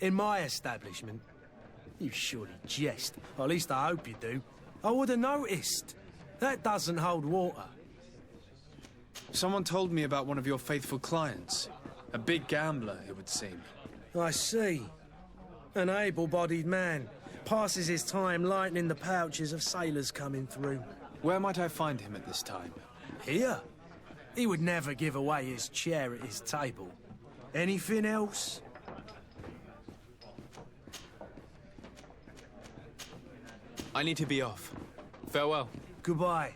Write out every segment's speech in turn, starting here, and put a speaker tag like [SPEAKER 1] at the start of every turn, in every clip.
[SPEAKER 1] In my establishment? You surely jest. Or at least I hope you do. I would have noticed. That doesn't hold water.
[SPEAKER 2] Someone told me about one of your faithful clients. A big gambler, it would seem.
[SPEAKER 1] I see. An able-bodied man. Passes his time lightening the pouches of sailors coming through.
[SPEAKER 2] Where might I find him at this time?
[SPEAKER 1] Here? He would never give away his chair at his table. Anything else?
[SPEAKER 2] I need to be off. Farewell.
[SPEAKER 1] Goodbye.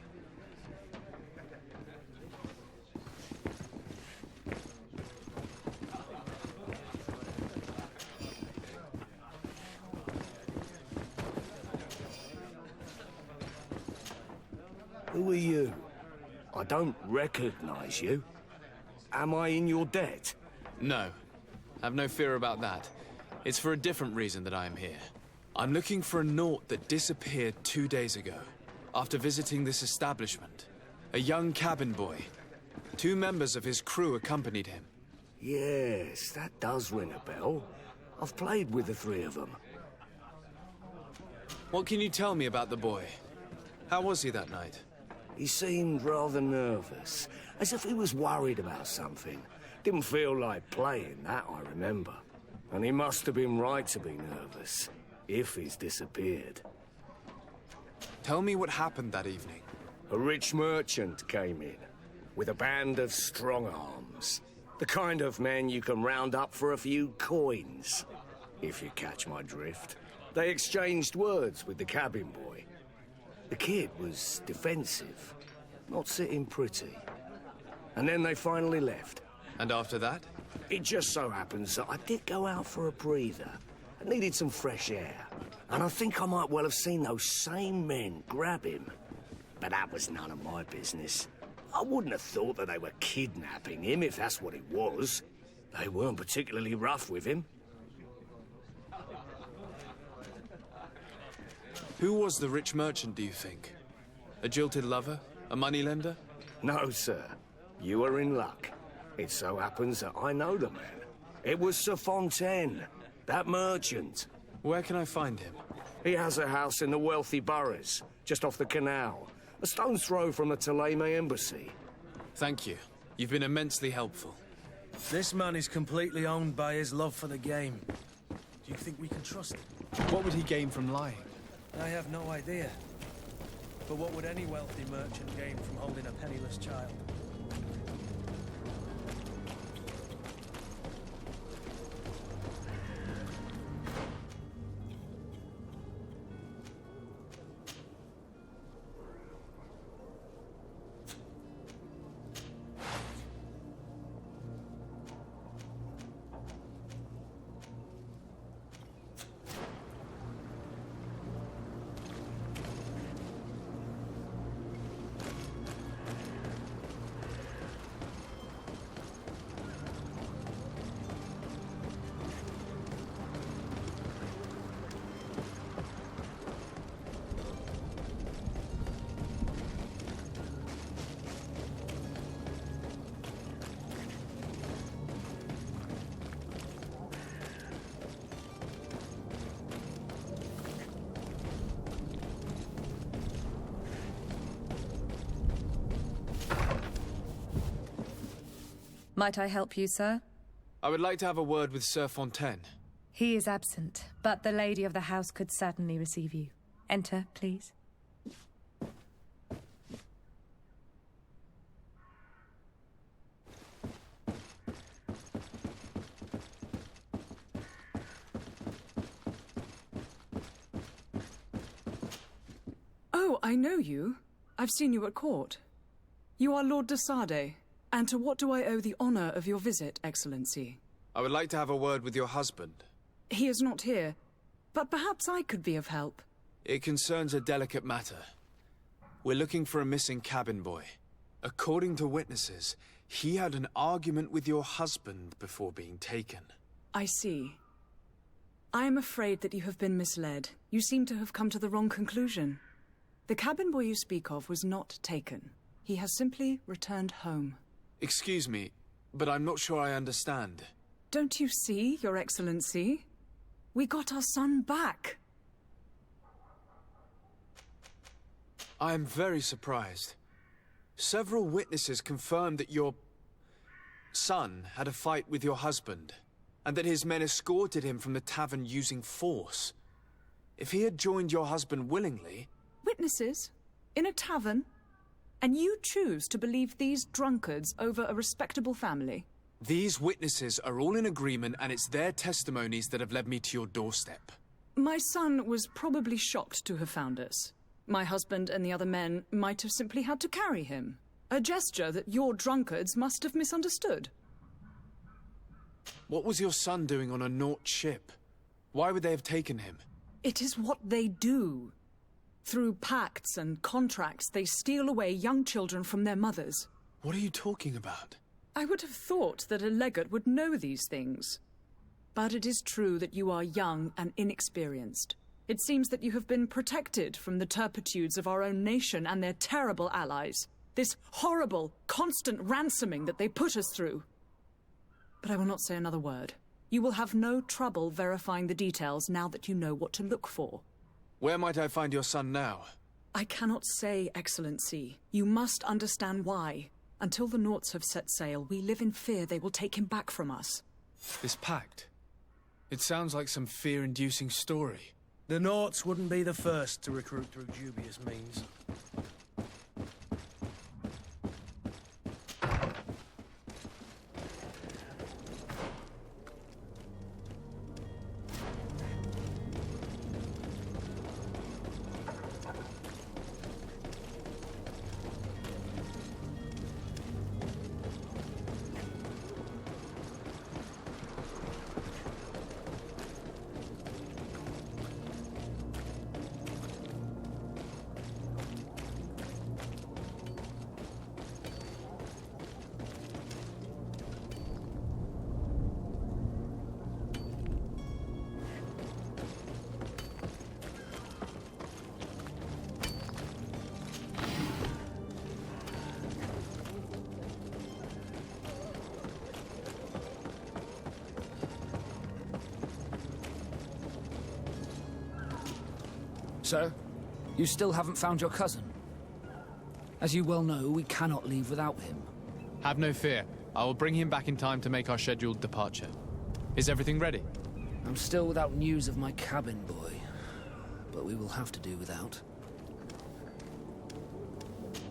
[SPEAKER 3] Who are you? I don't recognize you. Am I in your debt?
[SPEAKER 2] No. Have no fear about that. It's for a different reason that I am here. I'm looking for a naut that disappeared 2 days ago, after visiting this establishment. A young cabin boy. 2 members of his crew accompanied him.
[SPEAKER 3] Yes, that does ring a bell. I've played with the 3 of them.
[SPEAKER 2] What can you tell me about the boy? How was he that night?
[SPEAKER 3] He seemed rather nervous, as if he was worried about something. Didn't feel like playing, that I remember. And he must have been right to be nervous, if he's disappeared.
[SPEAKER 2] Tell me what happened that evening.
[SPEAKER 3] A rich merchant came in, with a band of strong arms. The kind of men you can round up for a few coins, if you catch my drift. They exchanged words with the cabin boy. The kid was defensive, not sitting pretty. And then they finally left.
[SPEAKER 2] And after that?
[SPEAKER 3] It just so happens that I did go out for a breather. I needed some fresh air. And I think I might well have seen those same men grab him. But that was none of my business. I wouldn't have thought that they were kidnapping him, if that's what it was. They weren't particularly rough with him.
[SPEAKER 2] Who was the rich merchant, do you think? A jilted lover? A moneylender?
[SPEAKER 3] No, sir. You are in luck. It so happens that I know the man. It was Sir Fontaine, that merchant.
[SPEAKER 2] Where can I find him?
[SPEAKER 3] He has a house in the wealthy boroughs, just off the canal. A stone's throw from the Toleme embassy.
[SPEAKER 2] Thank you. You've been immensely helpful.
[SPEAKER 1] This man is completely owned by his love for the game. Do you think we can trust him?
[SPEAKER 2] What would he gain from lying?
[SPEAKER 1] I have no idea. But what would any wealthy merchant gain from holding a penniless child?
[SPEAKER 4] Might I help you, sir?
[SPEAKER 2] I would like to have a word with Sir Fontaine.
[SPEAKER 4] He is absent, but the lady of the house could certainly receive you. Enter, please.
[SPEAKER 5] Oh, I know you. I've seen you at court. You are Lord de Sade. And to what do I owe the honor of your visit, Excellency?
[SPEAKER 2] I would like to have a word with your husband.
[SPEAKER 5] He is not here, but perhaps I could be of help.
[SPEAKER 2] It concerns a delicate matter. We're looking for a missing cabin boy. According to witnesses, he had an argument with your husband before being taken.
[SPEAKER 5] I see. I am afraid that you have been misled. You seem to have come to the wrong conclusion. The cabin boy you speak of was not taken. He has simply returned home.
[SPEAKER 2] Excuse me, but I'm not sure I understand.
[SPEAKER 5] Don't you see, Your Excellency? We got our son back.
[SPEAKER 2] I am very surprised. Several witnesses confirmed that your son had a fight with your husband, and that his men escorted him from the tavern using force. If he had joined your husband willingly...
[SPEAKER 5] Witnesses? In a tavern? And you choose to believe these drunkards over a respectable family?
[SPEAKER 2] These witnesses are all in agreement, and it's their testimonies that have led me to your doorstep.
[SPEAKER 5] My son was probably shocked to have found us. My husband and the other men might have simply had to carry him. A gesture that your drunkards must have misunderstood.
[SPEAKER 2] What was your son doing on a Naut ship? Why would they have taken him?
[SPEAKER 5] It is what they do. Through pacts and contracts, they steal away young children from their mothers.
[SPEAKER 2] What are you talking about?
[SPEAKER 5] I would have thought that a legate would know these things. But it is true that you are young and inexperienced. It seems that you have been protected from the turpitudes of our own nation and their terrible allies. This horrible, constant ransoming that they put us through. But I will not say another word. You will have no trouble verifying the details now that you know what to look for.
[SPEAKER 2] Where might I find your son now?
[SPEAKER 5] I cannot say, Excellency. You must understand why. Until the Nauts have set sail, we live in fear they will take him back from us.
[SPEAKER 2] This pact? It sounds like some fear-inducing story.
[SPEAKER 1] The Nauts wouldn't be the first to recruit through dubious means.
[SPEAKER 6] So, you still haven't found your cousin? As you well know, we cannot leave without him.
[SPEAKER 2] Have no fear. I will bring him back in time to make our scheduled departure. Is everything ready?
[SPEAKER 6] I'm still without news of my cabin boy, but we will have to do without.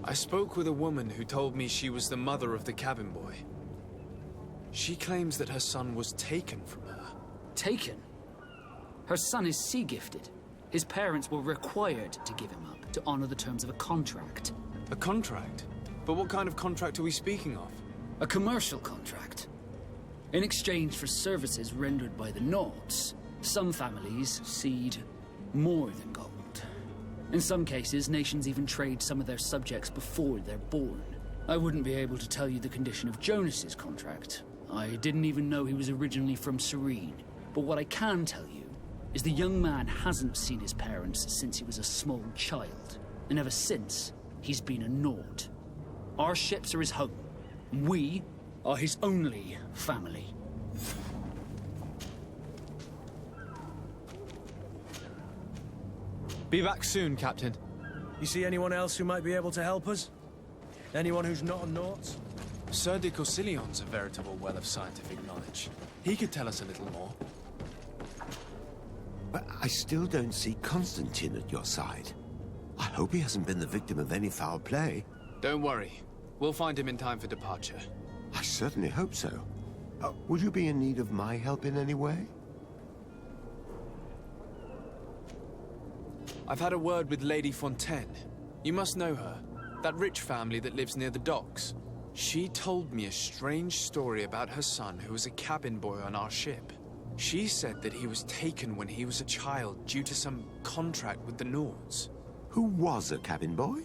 [SPEAKER 2] I spoke with a woman who told me she was the mother of the cabin boy. She claims that her son was taken from her.
[SPEAKER 6] Taken? Her son is sea-gifted. His parents were required to give him up to honor the terms of a contract.
[SPEAKER 2] A contract? But what kind of contract are we speaking of?
[SPEAKER 6] A commercial contract. In exchange for services rendered by the Nauts, some families cede more than gold. In some cases, nations even trade some of their subjects before they're born. I wouldn't be able to tell you the condition of Jonas's contract. I didn't even know he was originally from Serene. But what I can tell you is the young man hasn't seen his parents since he was a small child. And ever since, he's been a Naut. Our ships are his home. We are his only family.
[SPEAKER 2] Be back soon, Captain.
[SPEAKER 1] You see anyone else who might be able to help us? Anyone who's not a Naut?
[SPEAKER 2] Sir de Corsillion's a veritable well of scientific knowledge. He could tell us a little more.
[SPEAKER 7] But I still don't see Constantine at your side. I hope he hasn't been the victim of any foul play.
[SPEAKER 2] Don't worry. We'll find him in time for departure.
[SPEAKER 7] I certainly hope so. Would you be in need of my help in any way?
[SPEAKER 2] I've had a word with Lady Fontaine. You must know her. That rich family that lives near the docks. She told me a strange story about her son who was a cabin boy on our ship. She said that he was taken when he was a child due to some contract with the Nauts.
[SPEAKER 7] Who was a cabin boy?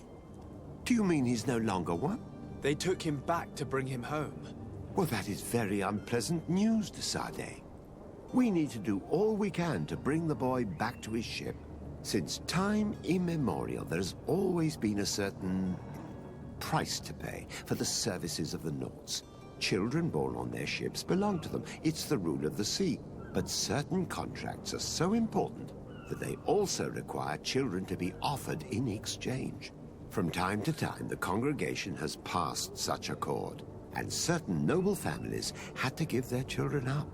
[SPEAKER 7] Do you mean he's no longer one?
[SPEAKER 2] They took him back to bring him home.
[SPEAKER 7] Well, that is very unpleasant news, de Sade. We need to do all we can to bring the boy back to his ship. Since time immemorial, there has always been a certain price to pay for the services of the Nauts. Children born on their ships belong to them. It's the rule of the sea. But certain contracts are so important that they also require children to be offered in exchange. From time to time, the congregation has passed such accord, and certain noble families had to give their children up.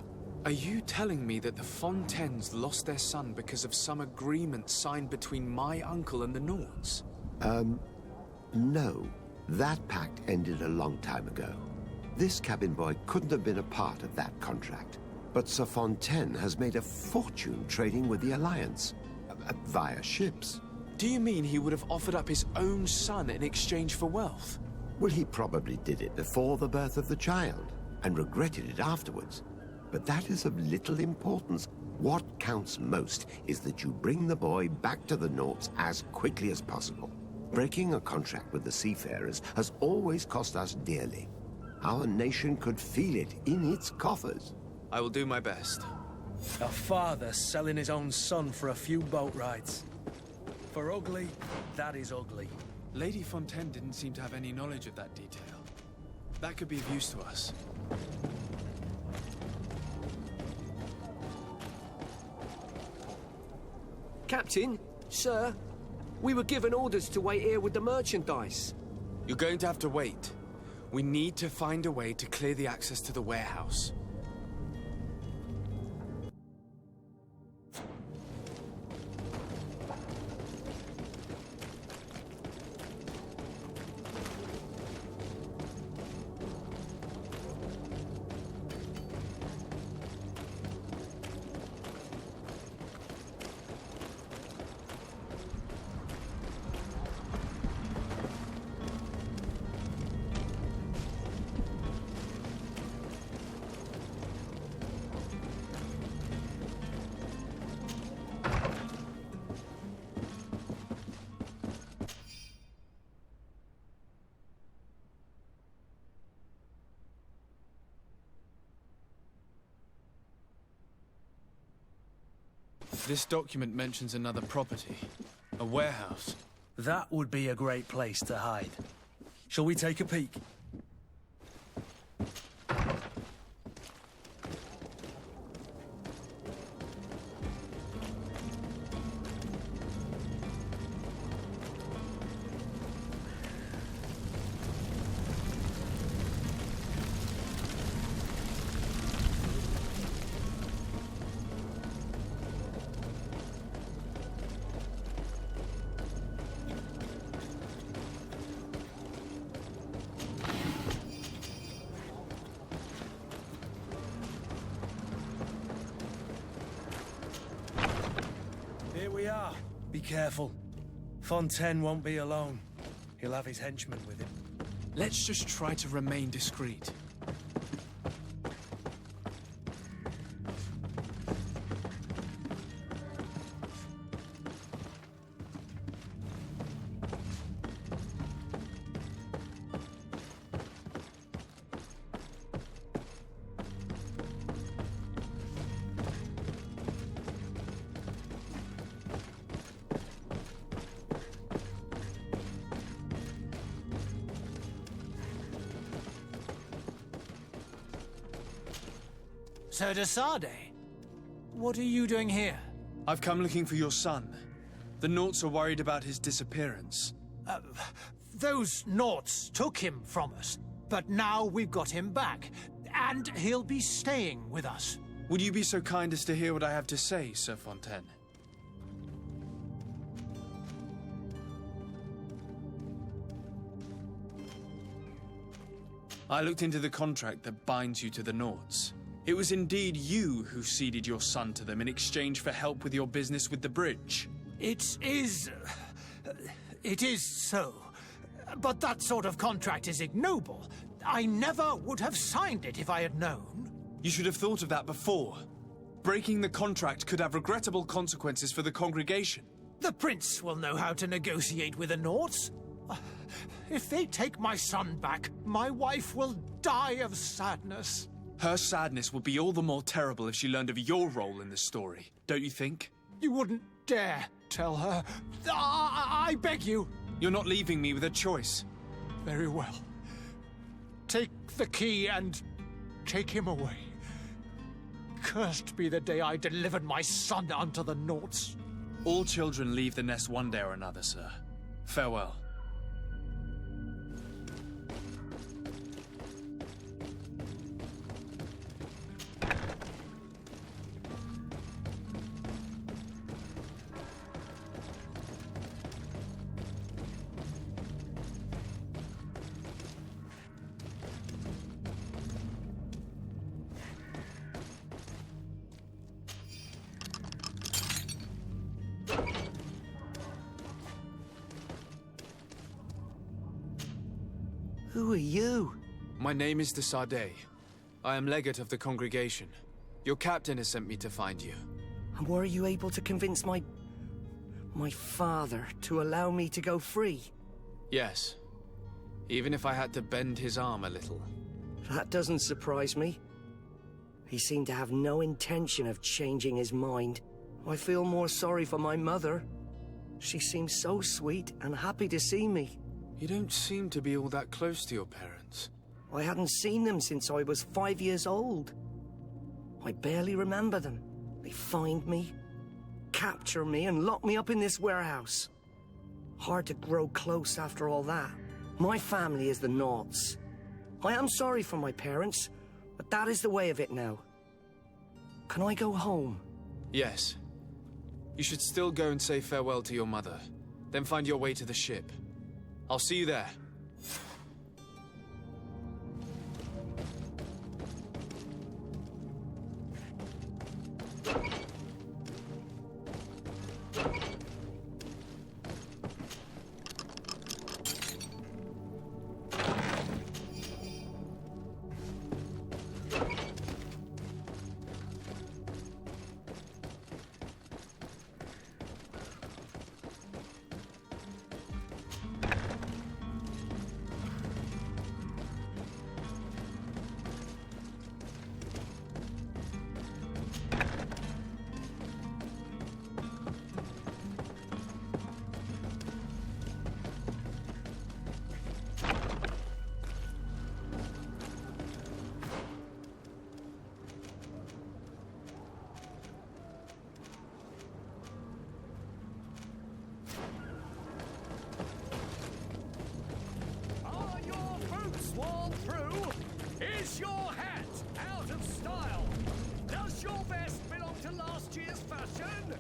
[SPEAKER 2] Are you telling me that the Fontaines lost their son because of some agreement signed between my uncle and the Nords?
[SPEAKER 7] No. That pact ended a long time ago. This cabin boy couldn't have been a part of that contract. But Sir Fontaine has made a fortune trading with the Alliance, via ships.
[SPEAKER 2] Do you mean he would have offered up his own son in exchange for wealth?
[SPEAKER 7] Well, he probably did it before the birth of the child, and regretted it afterwards. But that is of little importance. What counts most is that you bring the boy back to the Nords as quickly as possible. Breaking a contract with the seafarers has always cost us dearly. Our nation could feel it in its coffers.
[SPEAKER 2] I will do my best.
[SPEAKER 1] A father selling his own son for a few boat rides. For ugly, that is ugly.
[SPEAKER 2] Lady Fontaine didn't seem to have any knowledge of that detail. That could be of use to us.
[SPEAKER 3] Captain, sir, we were given orders to wait here with the merchandise.
[SPEAKER 2] You're going to have to wait. We need to find a way to clear the access to the warehouse. This document mentions another property. A warehouse.
[SPEAKER 1] That would be a great place to hide. Shall we take a peek? Here we are. Be careful. Fontaine won't be alone. He'll have his henchmen with him.
[SPEAKER 2] Let's just try to remain discreet.
[SPEAKER 8] Sir de Sade, what are you doing here?
[SPEAKER 2] I've come looking for your son. The Nauts are worried about his disappearance.
[SPEAKER 8] Those Nauts took him from us, but now we've got him back, and he'll be staying with us.
[SPEAKER 2] Would you be so kind as to hear what I have to say, Sir Fontaine? I looked into the contract that binds you to the Nauts. It was indeed you who ceded your son to them in exchange for help with your business with the bridge.
[SPEAKER 8] It is so. But that sort of contract is ignoble. I never would have signed it if I had known.
[SPEAKER 2] You should have thought of that before. Breaking the contract could have regrettable consequences for the congregation.
[SPEAKER 8] The prince will know how to negotiate with the Nauts. If they take my son back, my wife will die of sadness.
[SPEAKER 2] Her sadness would be all the more terrible if she learned of your role in the story, don't you think?
[SPEAKER 8] You wouldn't dare tell her. I beg you.
[SPEAKER 2] You're not leaving me with a choice.
[SPEAKER 8] Very well. Take the key and take him away. Cursed be the day I delivered my son unto the Naughts.
[SPEAKER 2] All children leave the nest one day or another, sir. Farewell.
[SPEAKER 3] Who are you?
[SPEAKER 2] My name is de Sade. I am legate of the congregation. Your captain has sent me to find you.
[SPEAKER 3] And were you able to convince my father to allow me to go free?
[SPEAKER 2] Yes. Even if I had to bend his arm a little.
[SPEAKER 3] That doesn't surprise me. He seemed to have no intention of changing his mind. I feel more sorry for my mother. She seems so sweet and happy to see me.
[SPEAKER 2] You don't seem to be all that close to your parents.
[SPEAKER 3] I hadn't seen them since I was 5 years old. I barely remember them. They find me, capture me, and lock me up in this warehouse. Hard to grow close after all that. My family is the Naughts. I am sorry for my parents, but that is the way of it now. Can I go home?
[SPEAKER 2] Yes. You should still go and say farewell to your mother. Then find your way to the ship. I'll see you there.
[SPEAKER 3] Worn through? Is your hat out of style? Does your vest belong to last year's fashion?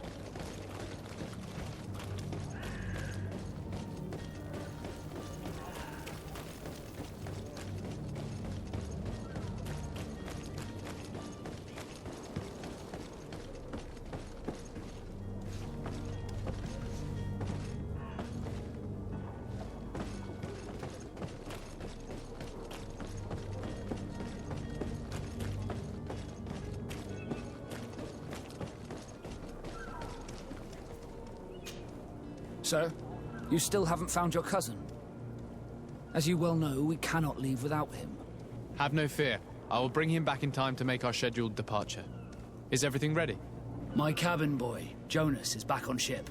[SPEAKER 6] Sir, you still haven't found your cousin. As you well know, we cannot leave without him.
[SPEAKER 2] Have no fear. I will bring him back in time to make our scheduled departure. Is everything ready?
[SPEAKER 6] My cabin boy, Jonas, is back on ship.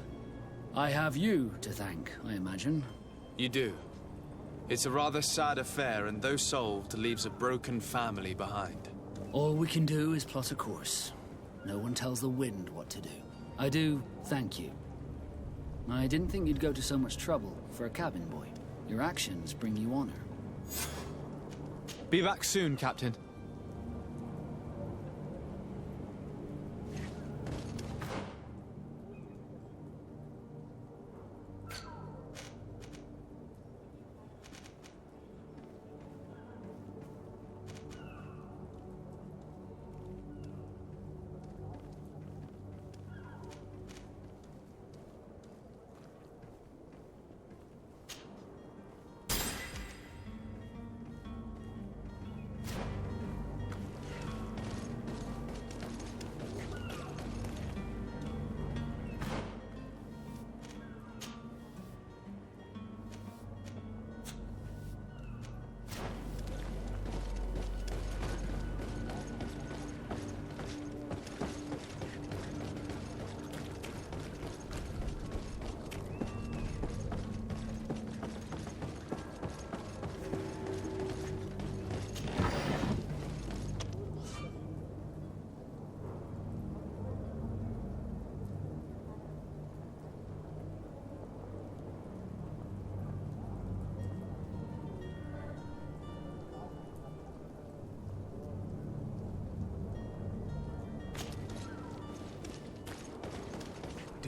[SPEAKER 6] I have you to thank, I imagine.
[SPEAKER 2] You do. It's a rather sad affair, and though solved, leaves a broken family behind.
[SPEAKER 6] All we can do is plot a course. No one tells the wind what to do. I do thank you. I didn't think you'd go to so much trouble for a cabin boy. Your actions bring you honor.
[SPEAKER 2] Be back soon, Captain.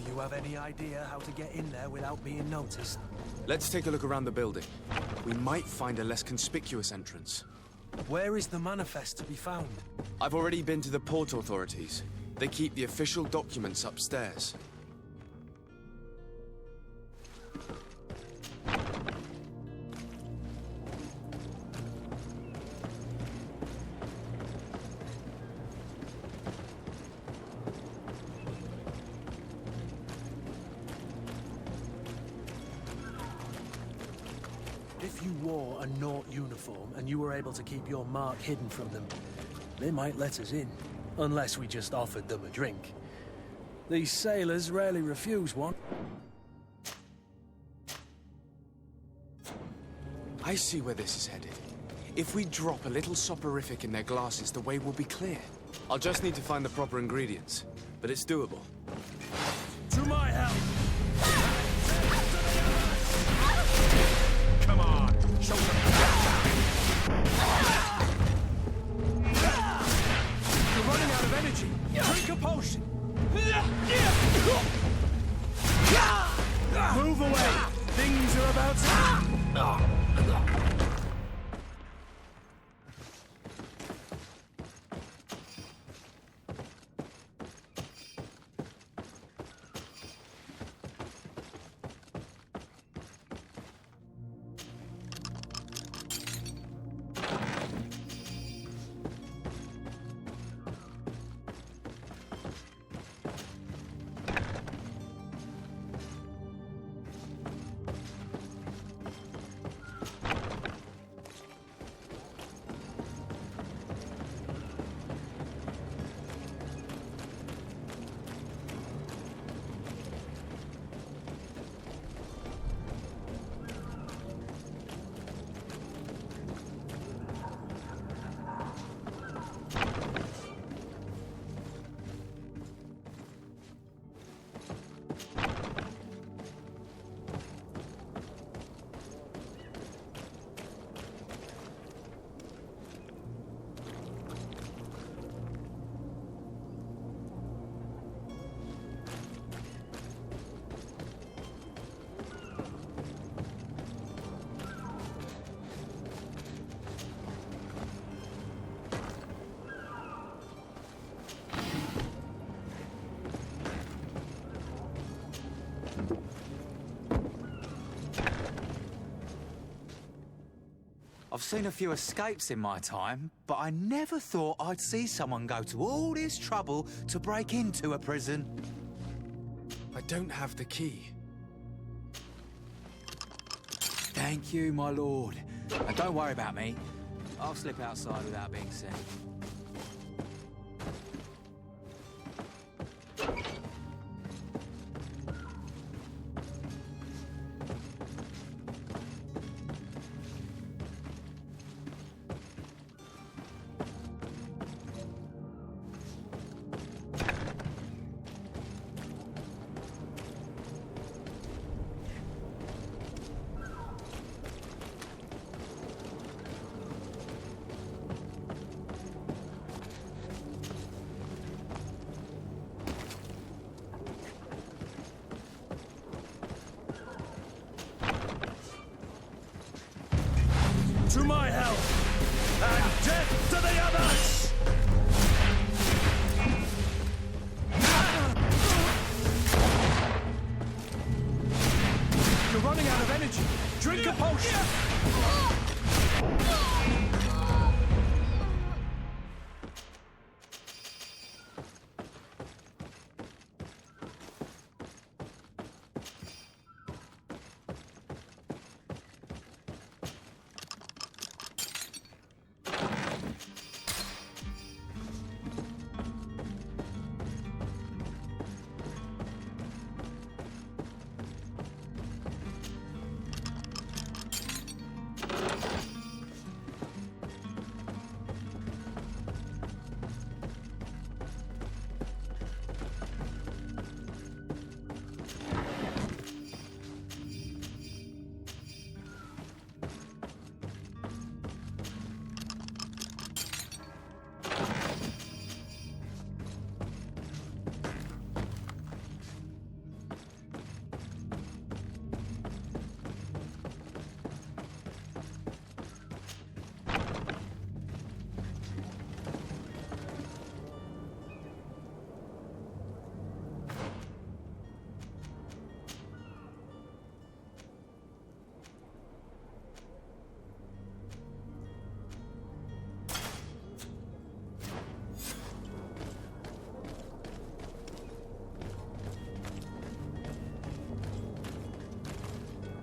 [SPEAKER 1] You have any idea how to get in there without being noticed?
[SPEAKER 2] Let's take a look around the building. We might find a less conspicuous entrance.
[SPEAKER 1] Where is the manifest to be found?
[SPEAKER 2] I've already been to the port authorities. They keep the official documents upstairs.
[SPEAKER 1] If you wore a Naut uniform and you were able to keep your mark hidden from them, they might let us in. Unless we just offered them a drink. These sailors rarely refuse one.
[SPEAKER 2] I see where this is headed. If we drop a little soporific in their glasses, the way will be clear. I'll just need to find the proper ingredients, but it's doable.
[SPEAKER 1] To my help!
[SPEAKER 8] Come on, show them.
[SPEAKER 1] You're running out of energy. Drink a potion. Move away. Things are about to...
[SPEAKER 9] I've seen a few escapes in my time, but I never thought I'd see someone go to all this trouble to break into a prison.
[SPEAKER 2] I don't have the key.
[SPEAKER 9] Thank you, my lord. And don't worry about me. I'll slip outside without being seen.
[SPEAKER 1] To my help! And death to the others! You're running out of energy. Drink a potion!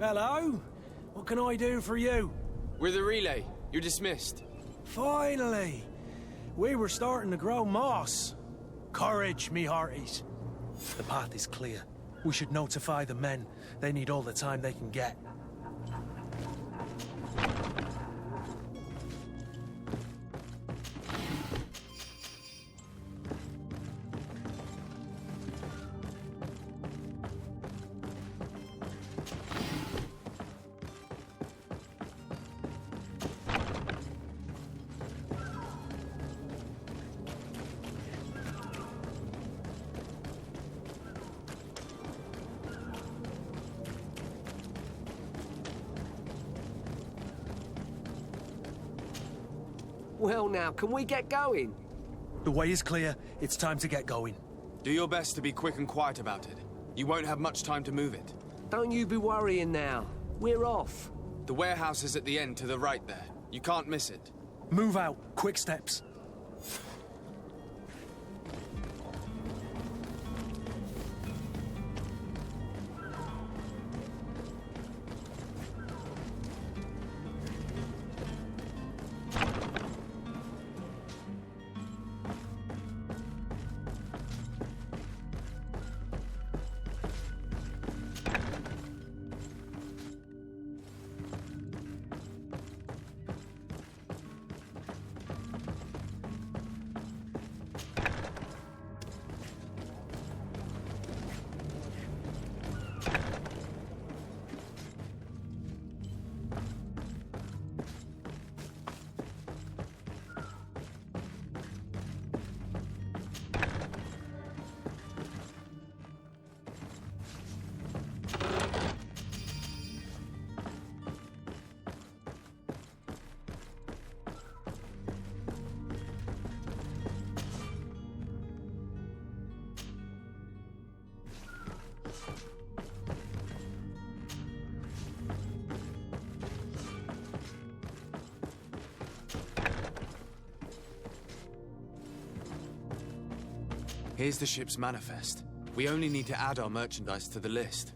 [SPEAKER 1] Hello? What can I do for you?
[SPEAKER 2] We're the relay. You're dismissed.
[SPEAKER 1] Finally! We were starting to grow moss. Courage, me hearties. The path is clear. We should notify the men. They need all the time they can get.
[SPEAKER 3] Well now, can we get going?
[SPEAKER 1] The way is clear. It's time to get going.
[SPEAKER 2] Do your best to be quick and quiet about it. You won't have much time to move it.
[SPEAKER 3] Don't you be worrying now. We're off.
[SPEAKER 2] The warehouse is at the end to the right there. You can't miss it.
[SPEAKER 1] Move out. Quick steps.
[SPEAKER 2] Here's the ship's manifest. We only need to add our merchandise to the list.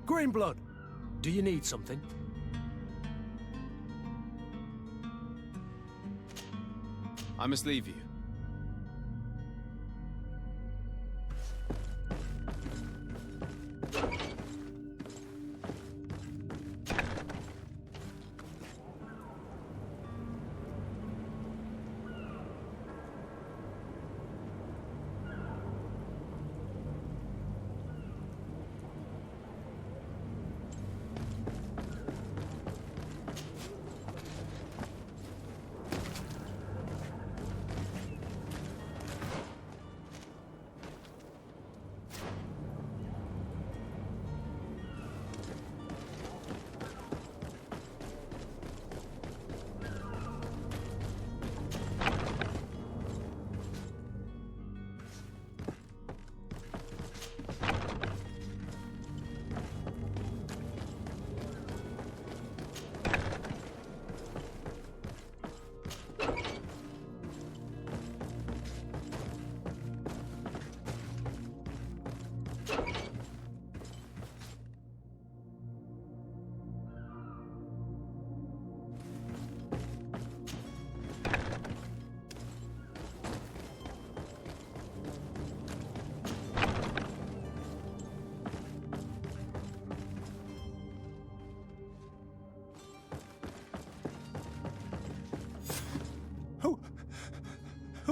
[SPEAKER 1] Greenblood, do you need something?
[SPEAKER 2] I must leave you.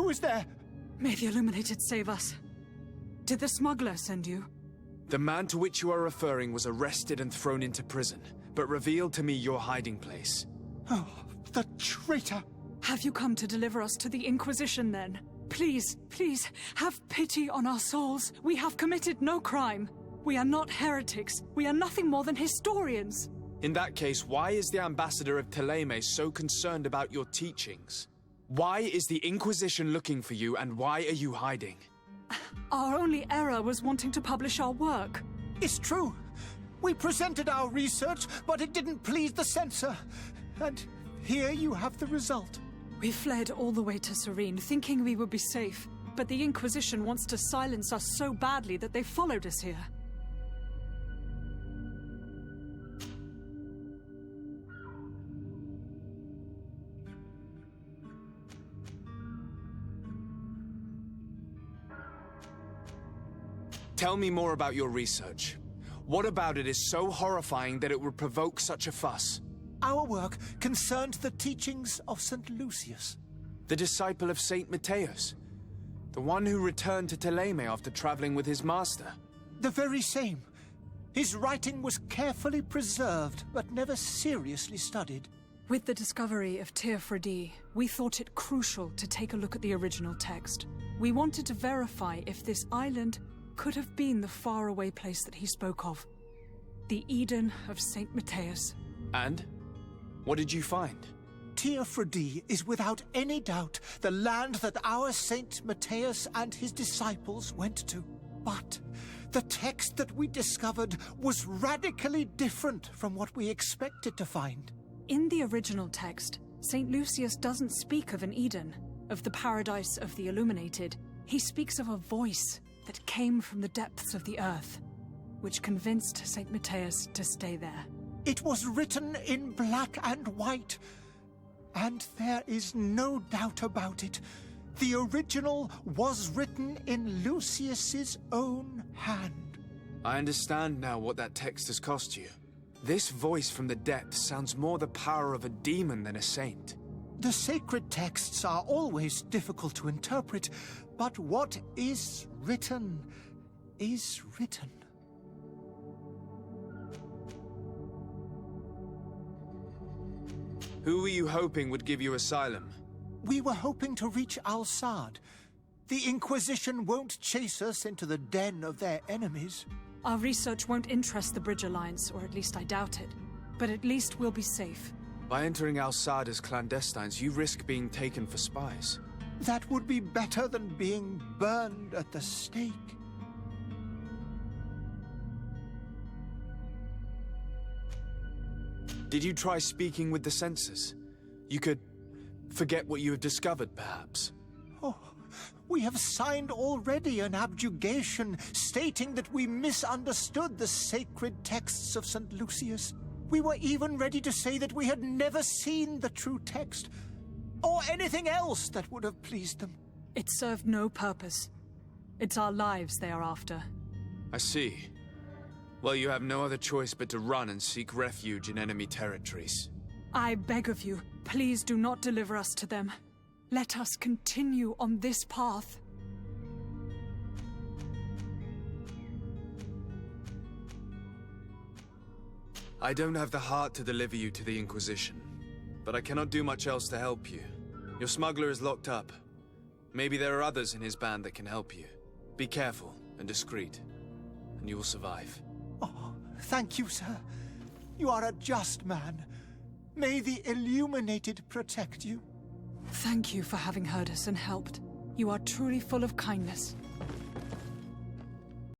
[SPEAKER 8] Who is there?
[SPEAKER 5] May the Illuminated save us. Did the smuggler send you?
[SPEAKER 2] The man to which you are referring was arrested and thrown into prison, but revealed to me your hiding place.
[SPEAKER 8] Oh, the traitor!
[SPEAKER 5] Have you come to deliver us to the Inquisition, then? Please, please, have pity on our souls. We have committed no crime. We are not heretics. We are nothing more than historians.
[SPEAKER 2] In that case, why is the ambassador of Teleme so concerned about your teachings? Why is the Inquisition looking for you, and why are you hiding?
[SPEAKER 5] Our only error was wanting to publish our work.
[SPEAKER 8] It's true. We presented our research, but it didn't please the censor. And here you have the result.
[SPEAKER 5] We fled all the way to Serene, thinking we would be safe. But the Inquisition wants to silence us so badly that they followed us here.
[SPEAKER 2] Tell me more about your research. What about it is so horrifying that it would provoke such a fuss?
[SPEAKER 8] Our work concerned the teachings of St. Lucius.
[SPEAKER 2] The disciple of Saint Matthias? The one who returned to Teleme after traveling with his master?
[SPEAKER 8] The very same. His writing was carefully preserved, but never seriously studied.
[SPEAKER 5] With the discovery of Teofredi, we thought it crucial to take a look at the original text. We wanted to verify if this island could have been the faraway place that he spoke of. The Eden of Saint Matthias.
[SPEAKER 2] And? What did you find?
[SPEAKER 8] Teofredi is without any doubt the land that our Saint Matthias and his disciples went to. But the text that we discovered was radically different from what we expected to find.
[SPEAKER 5] In the original text, Saint Lucius doesn't speak of an Eden, of the paradise of the Illuminated. He speaks of a voice that came from the depths of the earth, which convinced Saint Matthias to stay there.
[SPEAKER 8] It was written in black and white, and there is no doubt about it. The original was written in Lucius's own hand.
[SPEAKER 2] I understand now what that text has cost you. This voice from the depths sounds more the power of a demon than a saint.
[SPEAKER 8] The sacred texts are always difficult to interpret, but what is written is written.
[SPEAKER 2] Who were you hoping would give you asylum?
[SPEAKER 8] We were hoping to reach Al-Sad. The Inquisition won't chase us into the den of their enemies.
[SPEAKER 5] Our research won't interest the Bridge Alliance, or at least I doubt it. But at least we'll be safe.
[SPEAKER 2] By entering Al-Sad as clandestines, you risk being taken for spies.
[SPEAKER 8] That would be better than being burned at the stake.
[SPEAKER 2] Did you try speaking with the censors? You could forget what you have discovered, perhaps.
[SPEAKER 8] Oh, we have signed already an abjugation stating that we misunderstood the sacred texts of St. Lucius. We were even ready to say that we had never seen the true text, or anything else that would have pleased them.
[SPEAKER 5] It served no purpose. It's our lives they are after.
[SPEAKER 2] I see. Well, you have no other choice but to run and seek refuge in enemy territories.
[SPEAKER 5] I beg of you, please do not deliver us to them. Let us continue on this path.
[SPEAKER 2] I don't have the heart to deliver you to the Inquisition, but I cannot do much else to help you. Your smuggler is locked up. Maybe there are others in his band that can help you. Be careful and discreet, and you will survive.
[SPEAKER 8] Oh, thank you, sir. You are a just man. May the Illuminated protect you.
[SPEAKER 5] Thank you for having heard us and helped. You are truly full of kindness.